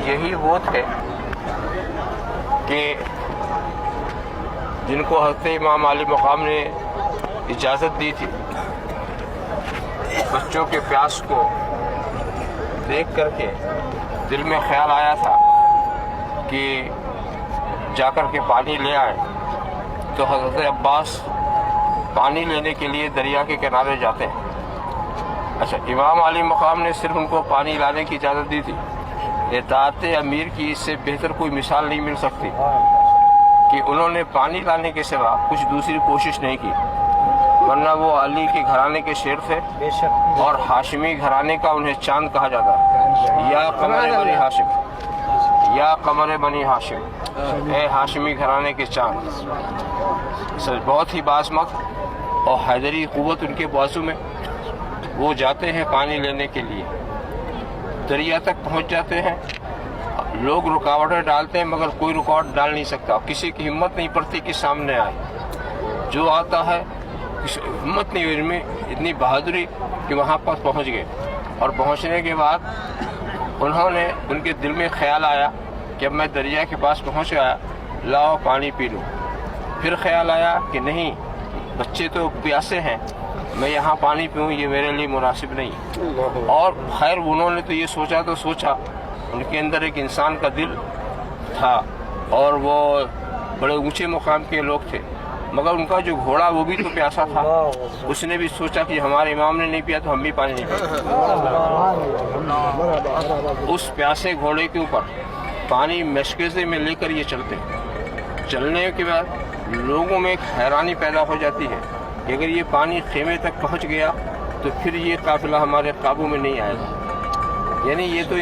یہی وہ تھے کہ جن کو حضرت امام علی مقام نے اجازت دی تھی بچوں کے پیاس کو دیکھ کر کے دل میں خیال آیا تھا کہ جا کر کے پانی لے آئے، تو حضرت عباس پانی لینے کے لیے دریا کے کنارے جاتے ہیں۔ اچھا، امام علی مقام نے صرف ان کو پانی لانے کی اجازت دی تھی۔ اطاعت امیر کی اس سے بہتر کوئی مثال نہیں مل سکتی کہ انہوں نے پانی لانے کے سوا کچھ دوسری کوشش نہیں کی، ورنہ وہ علی کے گھرانے کے شیر تھے اور ہاشمی گھرانے کا انہیں چاند کہا جاتا ہے۔ یا قمر بنی ہاشم، یا قمر بنی ہاشم، اے ہاشمی گھرانے کے چاند۔ بہت ہی باعظمت اور حیدری قوت ان کے بازو میں۔ وہ جاتے ہیں پانی لینے کے لیے، دریا تک پہنچ جاتے ہیں، لوگ رکاوٹیں ڈالتے ہیں مگر کوئی رکاوٹ ڈال نہیں سکتا، کسی کی ہمت نہیں پڑتی کہ سامنے آئے۔ جو آتا ہے ہمت نہیں ہوئی ان میں، اتنی بہادری کہ وہاں پر پہنچ گئے۔ اور پہنچنے کے بعد انہوں نے، ان کے دل میں خیال آیا کہ اب میں دریا کے پاس پہنچ گیا، لاؤ پانی پی لوں۔ پھر خیال آیا کہ نہیں، بچے تو پیاسے ہیں، میں یہاں پانی پیوں یہ میرے لیے مناسب نہیں۔ اور خیر انہوں نے تو یہ سوچا، ان کے اندر ایک انسان کا دل تھا اور وہ بڑے اونچے مقام کے لوگ تھے، مگر ان کا جو گھوڑا وہ بھی تو پیاسا تھا۔ اس نے بھی سوچا کہ ہمارے امام نے نہیں پیا تو ہم بھی پانی نہیں پیتے۔ اس پیاسے گھوڑے کے اوپر پانی مشکزے میں لے کر یہ چلنے کے بعد لوگوں میں ایک حیرانی پیدا ہو جاتی ہے کہ اگر یہ پانی خیمے تک پہنچ گیا تو پھر یہ قافلہ ہمارے قابو میں نہیں آئے گا۔ یعنی یہ تو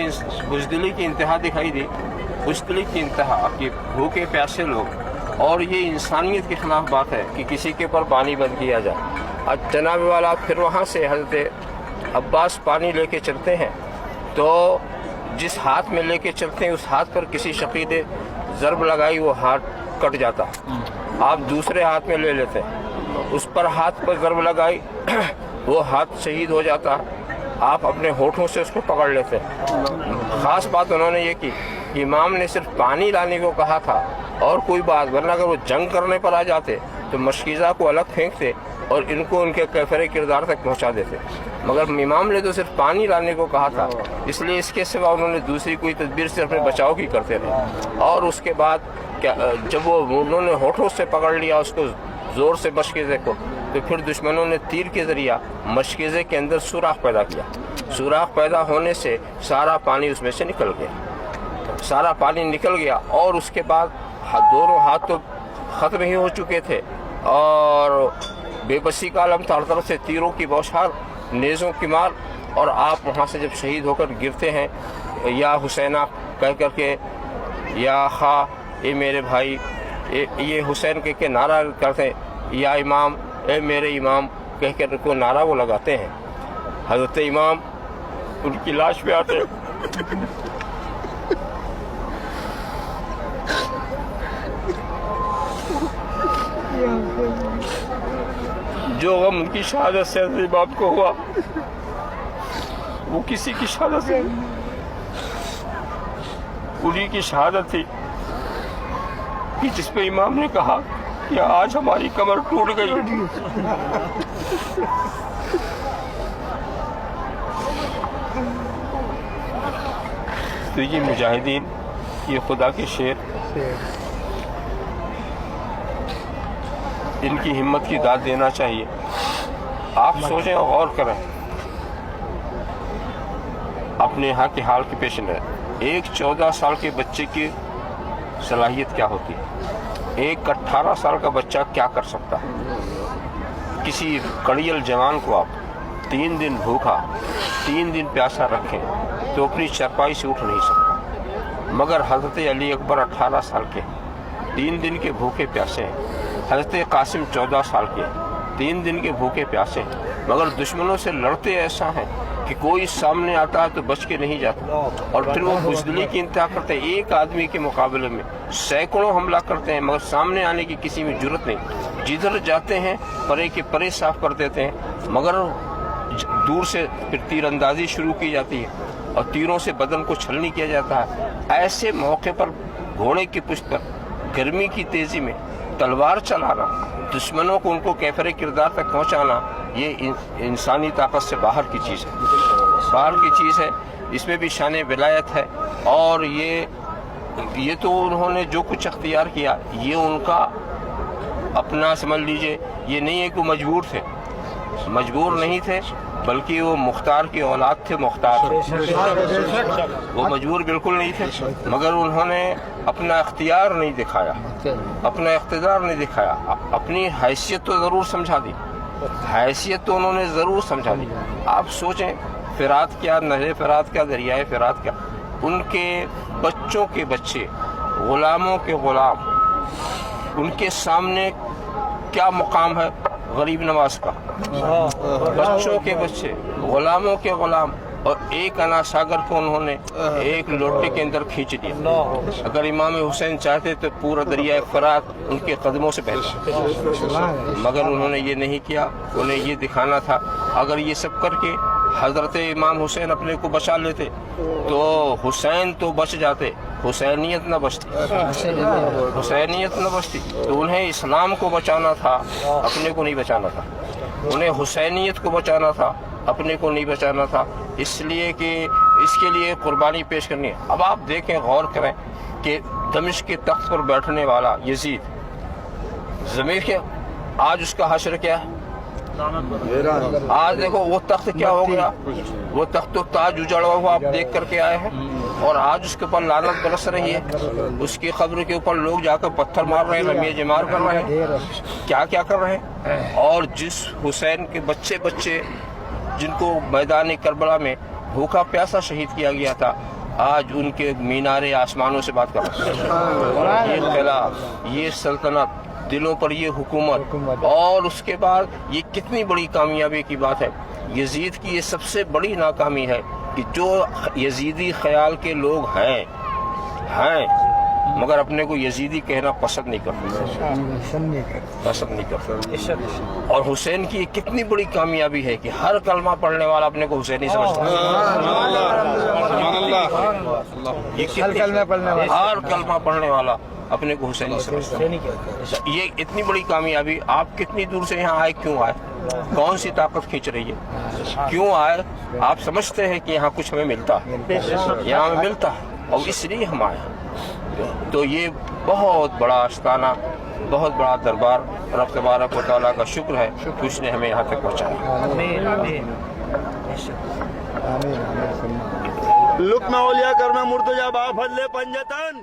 بزدلی کی انتہا دکھائی دی، بزدلی کی انتہا کہ بھوکے پیاسے لوگ، اور یہ انسانیت کے خلاف بات ہے کہ کسی کے پر پانی بند کیا جائے۔ اور جناب والا پھر وہاں سے حضرت عباس پانی لے کے چلتے ہیں، تو جس ہاتھ میں لے کے چلتے ہیں اس ہاتھ پر کسی شقی نے ضرب لگائی، وہ ہاتھ کٹ جاتا، آپ دوسرے ہاتھ میں لے لیتے ہیں، اس پر ہاتھ پر ضرب لگائی، وہ ہاتھ شہید ہو جاتا، آپ اپنے ہونٹوں سے اس کو پکڑ لیتے ہیں۔ خاص بات انہوں نے یہ کی کہ امام نے صرف پانی لانے کو کہا تھا اور کوئی بات، ورنہ اگر وہ جنگ کرنے پر آ جاتے تو مشکیزہ کو الگ پھینکتے اور ان کو ان کے کیفر کردار تک پہنچا دیتے، مگر امام نے تو صرف پانی لانے کو کہا تھا، اس لیے اس کے سوا انہوں نے دوسری کوئی تدبیر سے اپنے بچاؤ کی کرتے رہے۔ اور اس کے بعد جب انہوں نے ہونٹوں سے پکڑ لیا اس کو زور سے مشکیزے کو، تو پھر دشمنوں نے تیر کے ذریعہ مشکیزے کے اندر سوراخ پیدا کیا۔ سوراخ پیدا ہونے سے سارا پانی اس میں سے نکل گیا، اور اس کے بعد دونوں ہاتھ تو ختم ہی ہو چکے تھے اور بے بسی کا عالم تھا، ہر طرف سے تیروں کی بوچھار، نیزوں کی مار، اور آپ وہاں سے جب شہید ہو کر گرتے ہیں، یا حسینہ کہہ کر کے، یا خواہ اے میرے بھائی، یہ حسین کہہ کے نعرہ کرتے ہیں، یا امام اے میرے امام کہہ کر کو نعرہ وہ لگاتے ہیں۔ حضرت امام ان کی لاش پہ آتے ہیں، جو غم ان کی شہادت سے حضرت امام کو ہوا وہ کسی کی شہادت سے انہی کی شہادت تھی کہ جس پہ امام نے کہا کہ آج ہماری کمر ٹوٹ گئی۔ تو یہ مجاہدین، یہ خدا کے شیر، ان کی ہمت کی داد دینا چاہیے۔ آپ سوچیں اور غور کریں اپنے یہاں کے حال کے پیش نظر۔ ایک 14 سال کے بچے کی صلاحیت کیا ہوتی ہے، ایک 18 سال کا بچہ کیا کر سکتا ہے۔ کسی کڑیل جوان کو آپ 3 دن بھوکا، 3 دن پیاسا رکھیں تو اپنی چرپائی سے اٹھ نہیں سکتا، مگر حضرت علی اکبر 18 سال کے 3 دن کے بھوکے پیاسے ہیں، حضرت قاسم 14 سال کے 3 دن کے بھوکے پیاسے ہیں، مگر دشمنوں سے لڑتے ایسا ہیں کہ کوئی سامنے آتا ہے تو بچ کے نہیں جاتا، اور پھر وہ بزدلی کی انتہا کرتے ہیں۔ ایک آدمی کے مقابلے میں سینکڑوں حملہ کرتے ہیں، مگر سامنے آنے کی کسی میں جرت نہیں، جدھر جاتے ہیں پرے کے پرے صاف کر دیتے ہیں، مگر دور سے پھر تیر اندازی شروع کی جاتی ہے، اور تیروں سے بدن کو چھلنی کیا جاتا ہے، ایسے موقع پر گھوڑے کی پشت پر گرمی کی تیزی میں تلوار چلانا، دشمنوں کو ان کو کیفر کردار تک پہنچانا، یہ انسانی طاقت سے باہر کی چیز ہے، باہر کی چیز ہے۔ اس میں بھی شان ولایت ہے، اور یہ تو انہوں نے جو کچھ اختیار کیا یہ ان کا اپنا سمجھ لیجئے، یہ نہیں ہے کہ مجبور تھے، مجبور نہیں تھے، بلکہ وہ مختار کی اولاد تھے، مختار وہ مجبور بالکل نہیں تھے، مگر انہوں نے اپنا اختیار نہیں دکھایا، اپنا اقتدار نہیں دکھایا، اپنی حیثیت تو ضرور سمجھا دی، حیثیت تو انہوں نے ضرور سمجھا دی۔ آپ سوچیں فرات کیا، نہر فرات کیا، دریائے فرات کیا، ان کے بچوں کے بچے، غلاموں کے غلام، ان کے سامنے کیا مقام ہے غریب نواز کا، بچوں کے بچے، غلاموں کے غلام، اور ایک انا ساگر کو انہوں نے ایک لوٹے کے اندر کھینچ دیا۔ اگر امام حسین چاہتے تو پورا دریائے فرات ان کے قدموں سے بہتا، مگر انہوں نے یہ نہیں کیا، انہیں یہ دکھانا تھا اگر یہ سب کر کے حضرت امام حسین اپنے کو بچا لیتے تو حسین تو بچ جاتے، حسینیت نہ بچتی، حسینیت نہ بچتی، تو انہیں اسلام کو بچانا تھا، اپنے کو نہیں بچانا تھا، انہیں حسینیت کو بچانا تھا، اپنے کو نہیں بچانا تھا، اس لیے کہ اس کے لیے قربانی پیش کرنی ہے۔ اب آپ دیکھیں، غور کریں کہ دمشق کے تخت پر بیٹھنے والا یزید، ضمیر کے آج اس کا حشر کیا ہے؟ آج دیکھو وہ تخت کیا ہو گیا، وہ تخت تو تاج اجڑا ہوا آپ دیکھ کر کے آئے ہیں، اور آج اس کے اوپر لعنت برس رہی ہے، اس کی قبر کے اوپر لوگ جا کر پتھر مار رہے ہیں، رمیہ جمار کر رہے ہیں، کیا کیا کر رہے ہیں۔ اور جس حسین کے بچے جن کو میدان کربلا میں بھوکا پیاسا شہید کیا گیا تھا، آج ان کے مینارے آسمانوں سے بات کر رہے ہیں۔ یہ خلاف، یہ سلطنت، دلوں پر یہ حکومت، اور اس کے بعد یہ کتنی بڑی کامیابی کی بات ہے۔ یزید کی یہ سب سے بڑی ناکامی ہے کہ جو یزیدی خیال کے لوگ ہیں مگر اپنے کو یزیدی کہنا پسند نہیں کرتے، اور حسین کی یہ کتنی بڑی کامیابی ہے کہ ہر کلمہ پڑھنے والا اپنے کو حسینی سمجھتا ہے، ہر کلمہ پڑھنے والا اپنے کو حسینی سمجھتا ہے۔ یہ اتنی بڑی کامیابی، آپ کتنی دور سے یہاں آئے، کیوں آئے، کون سی طاقت کھینچ رہی ہے، کیوں آئے؟ آپ سمجھتے ہیں کہ یہاں کچھ ہمیں ملتا ہے، یہاں ہمیں ملتا ہے، اور اس لیے ہم آئے۔ تو یہ بہت بڑا آستانہ، بہت بڑا دربار، رب تبارک و تعالیٰ کا شکر ہے کہ اس نے ہمیں یہاں تک پہنچایا۔ لقمہ اولیاء کرنا مرتجا با فضل پنجتن،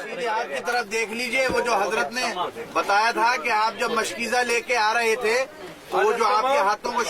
سیدھے آپ کی طرف دیکھ لیجئے، وہ جو حضرت نے بتایا تھا کہ آپ جب مشکیزہ لے کے آ رہے تھے تو وہ جو آپ کے ہاتھوں کو